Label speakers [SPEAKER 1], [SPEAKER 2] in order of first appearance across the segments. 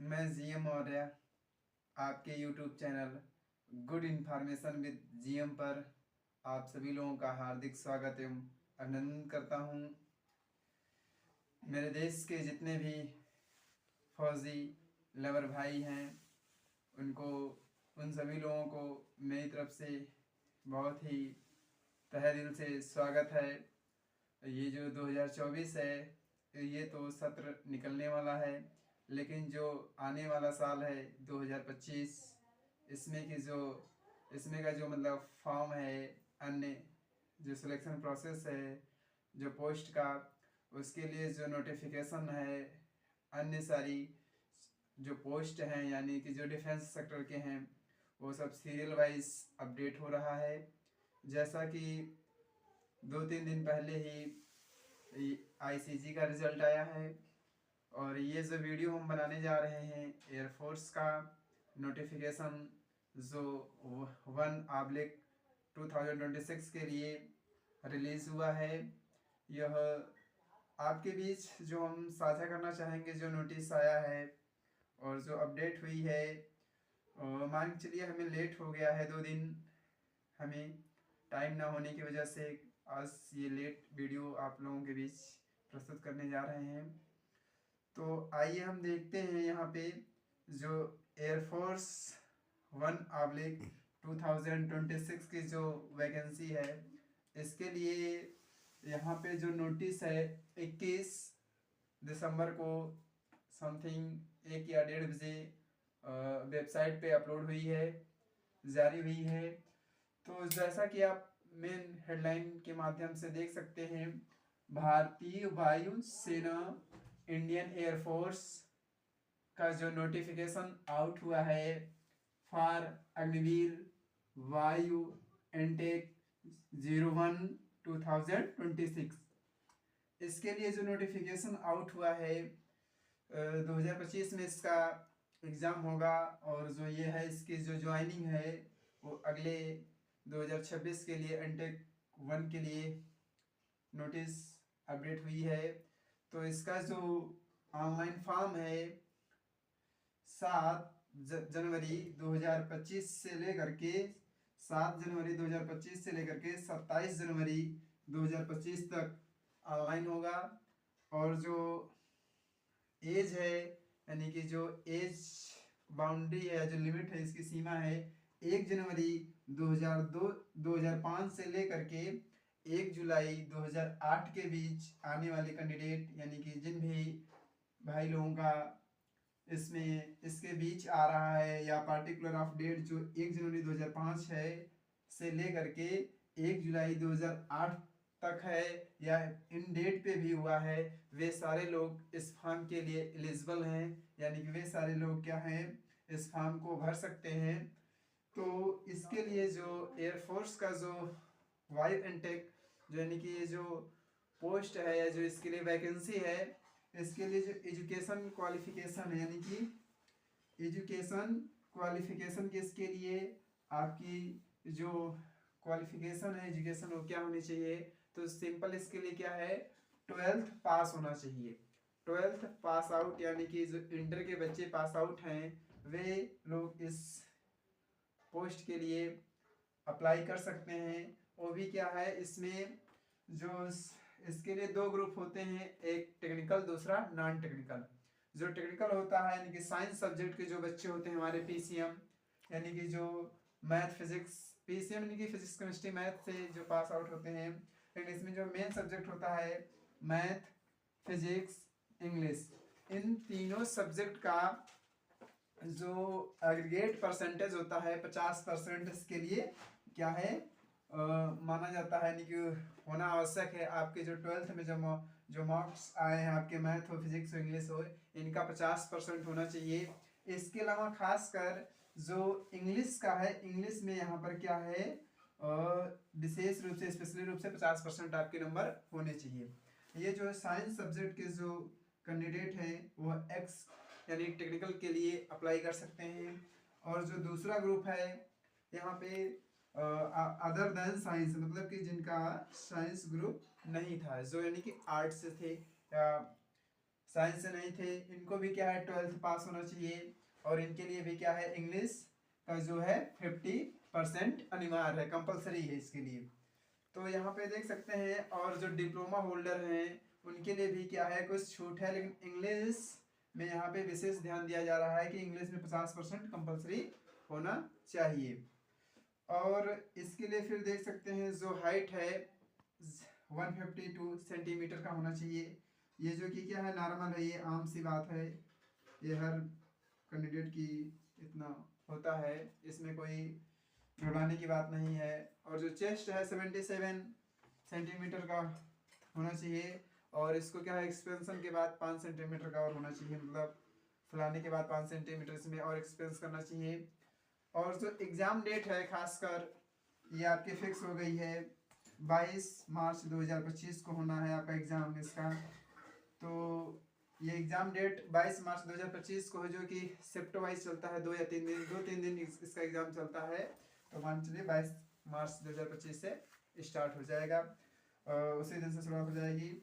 [SPEAKER 1] मैं जीएम मौर्य आपके YouTube channel good information with GM पर आप सभी लोगों का हार्दिक स्वागत एवं अभिनंदन करता हूं। मेरे देश के जितने भी फौजी लवर भाई हैं उनको उन सभी लोगों को मेरी तरफ से बहुत ही तहे दिल से स्वागत है। ये जो 2024 है ये तो सत्र निकलने वाला है, लेकिन जो आने वाला साल है 2025 इसमें का जो मतलब फॉर्म है, अन्य जो सिलेक्शन प्रोसेस है, जो पोस्ट का, उसके लिए जो नोटिफिकेशन है, अन्य सारी जो पोस्ट हैं यानी कि जो डिफेंस सेक्टर के हैं वो सब सीरियल वाइज अपडेट हो रहा है। जैसा कि 2-3 दिन पहले ही आईसीजी का रिजल्ट आया है और ये जो वीडियो हम बनाने जा रहे हैं एयरफोर्स का नोटिफिकेशन जो 1/2026 के लिए रिलीज़ हुआ है, यह आपके बीच जो हम साझा करना चाहेंगे। जो नोटिस आया है और जो अपडेट हुई है, मान के चलिए हमें लेट हो गया है 2 दिन, हमें टाइम ना होने की वजह से आज ये लेट वीडियो आप लोगों के बीच प्रस्तुत करने जा रहे हैं। तो आइए हम देखते हैं यहाँ पे जो एयरफोर्स 1/2026 की जो वैकेंसी है, इसके लिए यहाँ पे जो नोटिस है 21 दिसंबर को समथिंग 1 या 1:30 बजे वेबसाइट पे अपलोड हुई है, जारी हुई है। तो जैसा कि आप मेन हेडलाइन के माध्यम से देख सकते हैं, भारतीय वायु सेना इंडियन एयरफोर्स का जो नोटिफिकेशन आउट हुआ है फॉर अग्निवीर वायु इनटेक 01/2026, इसके लिए जो नोटिफिकेशन आउट हुआ है 2025 में इसका एग्ज़ाम होगा और जो ये है इसकी जो ज्वाइनिंग है वो अगले 2026 के लिए इनटेक 1 के लिए नोटिस अपडेट हुई है। तो इसका जो ऑनलाइन फॉर्म है 7 जनवरी 2025 से लेकर के 7 जनवरी 2025 से लेकर के 27 जनवरी 2025 तक ऑनलाइन होगा। और जो एज है यानी कि जो एज बाउंड्री है, जो लिमिट है, इसकी सीमा है 1 जनवरी 2005 से लेकर के 1 जुलाई 2008 के बीच आने वाले कैंडिडेट, यानी कि जिन भी भाई लोगों का इसमें इसके बीच आ रहा है या पार्टिकुलर ऑफ डेट जो 1 जनवरी 2005 है से लेकर के 1 जुलाई 2008 तक है या इन डेट पे भी हुआ है, वे सारे लोग इस फॉर्म के लिए एलिजिबल हैं, यानी कि वे सारे लोग क्या हैं, इस फॉर्म को भर सकते हैं। तो इसके लिए जो एयरफोर्स का जो वायु इनटेक जो यानी कि ये जो पोस्ट है या जो इसके लिए वैकेंसी है, इसके लिए जो एजुकेशन क्वालिफिकेशन है, यानी कि एजुकेशन क्वालिफिकेशन के इसके लिए आपकी जो क्वालिफिकेशन है एजुकेशन वो क्या होनी चाहिए, तो सिंपल इसके लिए क्या है, 12th पास होना चाहिए। 12th पास आउट यानी कि जो इंटर के बच्चे पास आउट हैं वे लोग इस पोस्ट के लिए अप्लाई कर सकते हैं। वो भी क्या है, इसमें जो इसके लिए 2 ग्रुप होते हैं, एक टेक्निकल दूसरा नॉन टेक्निकल। जो टेक्निकल होता है यानी कि साइंस सब्जेक्ट के जो बच्चे होते हैं हमारे पीसीएम, यानी कि जो मैथ फिजिक्स, पीसीएम यानी कि फिजिक्स केमिस्ट्री मैथ से जो पास आउट होते हैं, लेकिन इसमें जो मेन सब्जेक्ट होता है मैथ फिजिक्स इंग्लिश, इन तीनों सब्जेक्ट का जो एग्रीगेट परसेंटेज होता है 50% इसके लिए क्या है माना जाता है, यानी कि होना आवश्यक है। आपके जो 12th में जो मार्क्स आए हैं आपके मैथ हो फिजिक्स हो इंग्लिश हो, इनका 50% होना चाहिए। इसके अलावा खासकर जो इंग्लिश का है, इंग्लिश में यहाँ पर क्या है विशेष रूप से स्पेशली रूप से 50% आपके नंबर होने चाहिए। ये जो है साइंस सब्जेक्ट के जो कैंडिडेट हैं वो एक्स यानी टेक्निकल के लिए अप्लाई कर सकते हैं। और जो दूसरा ग्रुप है यहाँ पे अदर देन साइंस, मतलब कि जिनका साइंस ग्रुप नहीं था, जो यानी कि आर्ट्स से थे या साइंस से नहीं थे, इनको भी क्या है 12th पास होना चाहिए। और इनके लिए भी क्या है इंग्लिश का जो है 50% अनिवार्य है, कंपलसरी है इसके लिए। तो यहाँ पे देख सकते हैं। और जो डिप्लोमा होल्डर हैं उनके लिए भी क्या है कुछ छूट है, लेकिन इंग्लिश में यहाँ पे विशेष ध्यान दिया जा रहा है कि इंग्लिश में 50% कंपलसरी होना चाहिए। और इसके लिए फिर देख सकते हैं जो हाइट है 152 सेंटीमीटर का होना चाहिए। ये जो कि क्या है नॉर्मल है, ये आम सी बात है, ये हर कैंडिडेट की इतना होता है, इसमें कोई घबराने की बात नहीं है। और जो चेस्ट है 77 सेंटीमीटर का होना चाहिए। और इसको क्या है एक्सपेंशन के बाद 5 सेंटीमीटर का और होना चाहिए, मतलब फुलाने के बाद 5 सेंटीमीटर इसमें और एक्सपेंस करना चाहिए। और जो एग्ज़ाम डेट है खासकर ये आपकी फिक्स हो गई है, 22 मार्च 2025 को होना है आपका एग्ज़ाम इसका। तो ये एग्ज़ाम डेट 22 मार्च 2025 को है, जो कि शिफ्ट वाइज चलता है, 2 या 3 दिन, 2-3 दिन इसका एग्ज़ाम चलता है। तो मान चलिए 22 मार्च 2025 से स्टार्ट हो जाएगा, उसी दिन से शुरुआत हो जाएगी।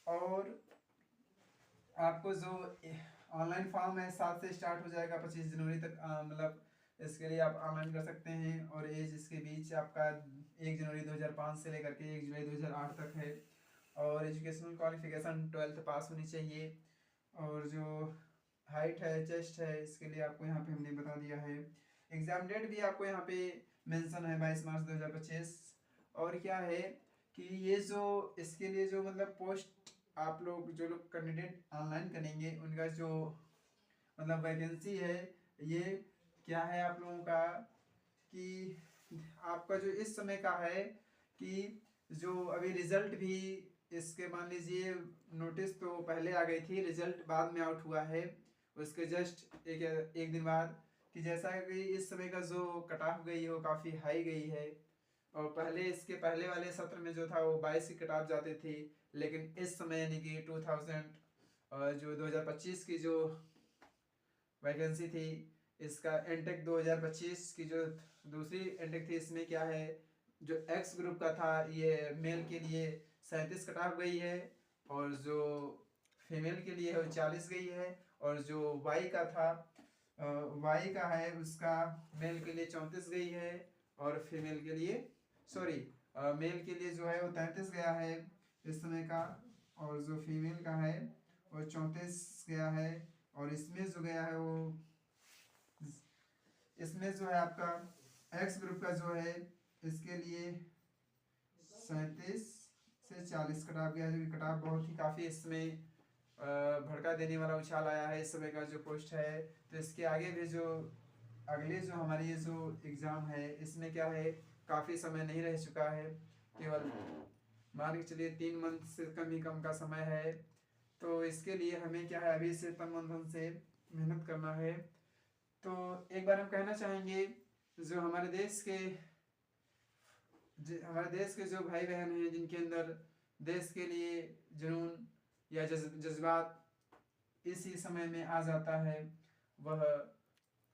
[SPEAKER 1] और आपको जो ऑनलाइन फॉर्म है 7 से स्टार्ट हो जाएगा 25 जनवरी तक, मतलब इसके लिए आप ऑनलाइन कर सकते हैं। और एज इसके बीच आपका 1 जनवरी 2005 से लेकर के 1 जुलाई 2008 तक है। और एजुकेशनल क्वालिफिकेशन 12th पास होनी चाहिए। और जो हाइट है चेस्ट है इसके लिए आपको यहाँ पे हमने बता दिया है। एग्ज़ाम डेट भी आपको यहाँ पे मेंशन है 22 मार्च 2025। और क्या है कि ये जो इसके लिए जो मतलब पोस्ट आप लोग जो लोग कैंडिडेट ऑनलाइन करेंगे उनका जो मतलब वैकेंसी है, ये क्या है आप लोगों का कि आपका जो इस समय का है कि जो अभी रिजल्ट भी इसके मान लीजिए नोटिस तो पहले आ गई थी, रिजल्ट बाद में आउट हुआ है उसके जस्ट एक दिन बाद, कि जैसा कि इस समय का जो कट ऑफ गई है वो काफ़ी हाई गई है। और पहले इसके पहले वाले सत्र में जो था वो 22 की कट ऑफ जाते थे, लेकिन इस समय यानी कि 2025 की जो वैकेंसी थी इसका एनटेक 2025 की जो दूसरी एनटेक थी, इसमें क्या है जो एक्स ग्रुप का था ये मेल के लिए 37 कट ऑफ गई है, और जो फीमेल के लिए है वो 40 गई है। और जो वाई का था वाई का है उसका मेल के लिए 34 गई है, और फीमेल के लिए सॉरी मेल के लिए जो है वो 33 गया है इस समय का, और जो फीमेल का है वो 34 गया है। और इसमें जो गया है वो इसमें जो है आपका एक्स ग्रुप का जो है इसके लिए 37 से 40 कटाव गया है, जो कि कटाव बहुत ही काफ़ी इसमें भड़का देने वाला उछाल आया है इस समय का जो पोस्ट है। तो इसके आगे भी जो अगले जो हमारी ये जो एग्ज़ाम है इसमें क्या है काफ़ी समय नहीं रह चुका है, केवल मान के चलिए 3 मंथ से कम ही कम का समय है। तो इसके लिए हमें क्या है अभी से तन मन धन से मेहनत करना है। तो एक बार हम कहना चाहेंगे जो हमारे देश के जो भाई बहन हैं जिनके अंदर देश के लिए जुनून या जज्बात इसी समय में आ जाता है, वह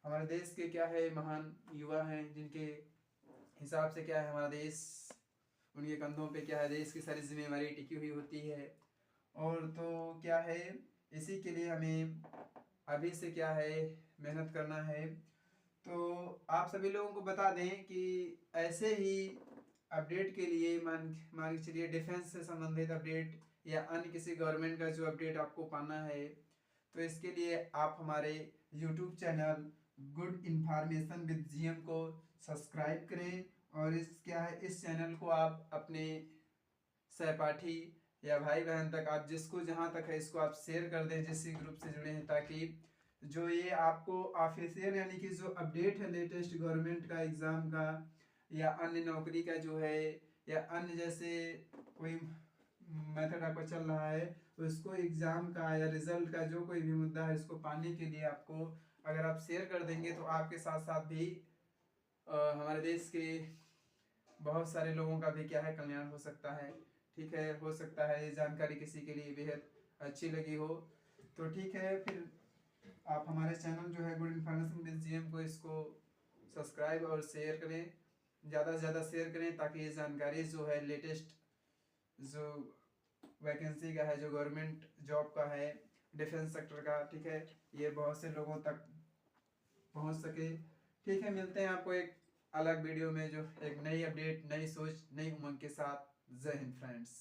[SPEAKER 1] हमारे देश के क्या है महान युवा हैं, जिनके हिसाब से क्या है हमारा देश उनके कंधों पे क्या है देश की सारी जिम्मेवारी टिकी हुई होती है। और तो क्या है इसी के लिए हमें अभी से क्या है मेहनत करना है। तो आप सभी लोगों को बता दें कि ऐसे ही अपडेट के लिए मान के चलिए डिफेंस से संबंधित अपडेट या अन्य किसी गवर्नमेंट का जो अपडेट आपको पाना है, तो इसके लिए आप हमारे YouTube channel good information with GM को सब्सक्राइब करें। और इस चैनल को आप अपने सहपाठी या भाई बहन तक आप जिसको जहाँ तक है इसको आप शेयर कर दें जिस ग्रुप से जुड़े हैं, ताकि जो ये आपको ऑफिशियल यानी कि जो अपडेट है लेटेस्ट गवर्नमेंट का एग्ज़ाम का या अन्य नौकरी का जो है या अन्य जैसे कोई मेथड आपका चल रहा है उसको एग्ज़ाम का या रिजल्ट का जो कोई भी मुद्दा है इसको पाने के लिए आपको अगर आप शेयर कर देंगे तो आपके साथ साथ भी हमारे देश के बहुत सारे लोगों का भी क्या है कल्याण हो सकता है। ठीक है, हो सकता है ये जानकारी किसी के लिए बेहद अच्छी लगी हो। तो ठीक है, फिर आप हमारे चैनल जो है गुड इन्फॉर्मेशन विद जीएम को इसको सब्सक्राइब और शेयर करें, ज़्यादा से ज़्यादा शेयर करें, ताकि ये जानकारी जो है लेटेस्ट जो वैकेंसी का है जो गवर्नमेंट जॉब का है डिफेंस सेक्टर का, ठीक है, ये बहुत से लोगों तक पहुंच सके। ठीक है, मिलते हैं आपको एक अलग वीडियो में जो एक नई अपडेट, नई सोच, नई उमंग के साथ। जय हिंद फ्रेंड्स।